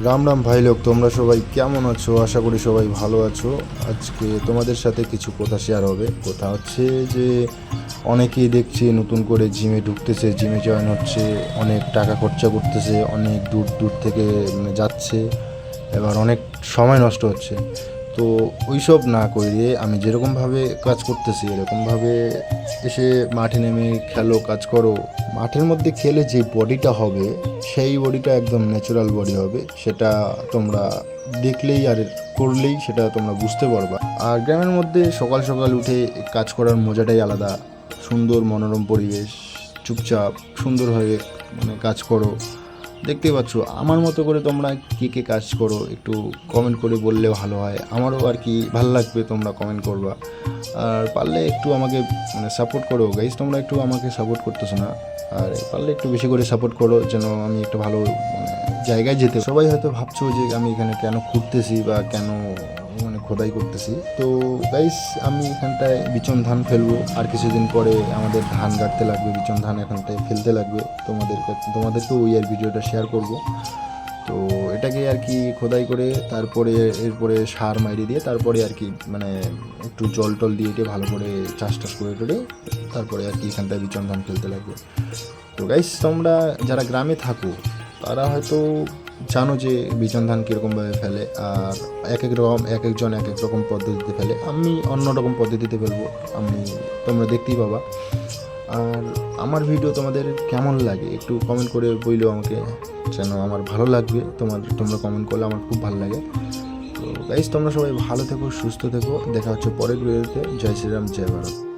রাম রাম ভাই লোক, তোমরা সবাই কেমন আছো? আশা করি সবাই ভালো আছো। আজকে তোমাদের সাথে কিছু কথা শেয়ার হবে। কথা হচ্ছে যে অনেকেই দেখছি নতুন করে জিমে ঢুকতেছে, জিমে জয়েন হচ্ছে, অনেক টাকা খরচা করতেছে, অনেক দূর দূর থেকে যাচ্ছে, এবার অনেক সময় নষ্ট হচ্ছে। তো ওইসব না করে আমি যেরকমভাবে কাজ করতেছি এরকমভাবে এসে মাঠে নেমে খেলো, কাজ করো। মাঠের মধ্যে খেলে যে বডিটা হবে সেই বডিটা একদম ন্যাচারাল বডি হবে, সেটা তোমরা দেখলেই আর করলেই সেটা তোমরা বুঝতে পারবা। আর গ্রামের মধ্যে সকাল সকাল উঠে কাজ করার মজাটাই আলাদা। সুন্দর মনোরম পরিবেশ, চুপচাপ সুন্দরভাবে কাজ করো। দেখতেই পাচ্ছ আমার মতো করে তোমরা কে কে কাজ করো একটু কমেন্ট করে বললে ভালো হয়, আমারও আর কি ভালো লাগবে, তোমরা কমেন্ট করবা। আর পারলে একটু আমাকে সাপোর্ট করো গাইস, তোমরা একটু আমাকে সাপোর্ট করতেছো না। আর পারলে একটু বেশি করে সাপোর্ট করো যেন আমি একটা ভালো জায়গায় যেতে। সবাই হয়তো ভাবছো যে আমি এখানে কেন ঘুরতেছি বা কেন খোদাই করতেছি। তো গাইস, আমি এখানটায় বিচন ধান ফেলবো, আর কিছুদিন পরে আমাদের ধান কাটতে লাগবে, বিচন ধান এখানটায় ফেলতে লাগবে। তোমাদেরকেও ওই আর ভিডিওটা শেয়ার করব। তো এটাকে আর কি খোদাই করে তারপরে এরপরে সার মাইরে দিয়ে তারপরে আর কি একটু জল টল দিয়ে ভালো করে চাষ টাস করে টোরে তারপরে আর কি এখানটায় বিচন ধান ফেলতে লাগবে। তো গাইস, তোমরা যারা গ্রামে থাকো তারা হয়তো জানো যে বিচন ধান কীরকমভাবে ফেলে, আর এক একজন এক এক রকম পদ্ধতিতে ফেলে। আমি অন্য রকম পদ্ধতিতে ফেলবো, তোমরা দেখতেই পাবা। আর আমার ভিডিও তোমাদের কেমন লাগে একটু কমেন্ট করে বললেও আমাকে, যেন আমার ভালো লাগবে। তোমরা কমেন্ট করলে আমার খুব ভালো লাগে। তো গাইস, তোমরা সবাই ভালো থেকো, সুস্থ থেকো, দেখা হচ্ছে পরের ভিডিওতে। জয় শ্রীরাম, জয় ভারত।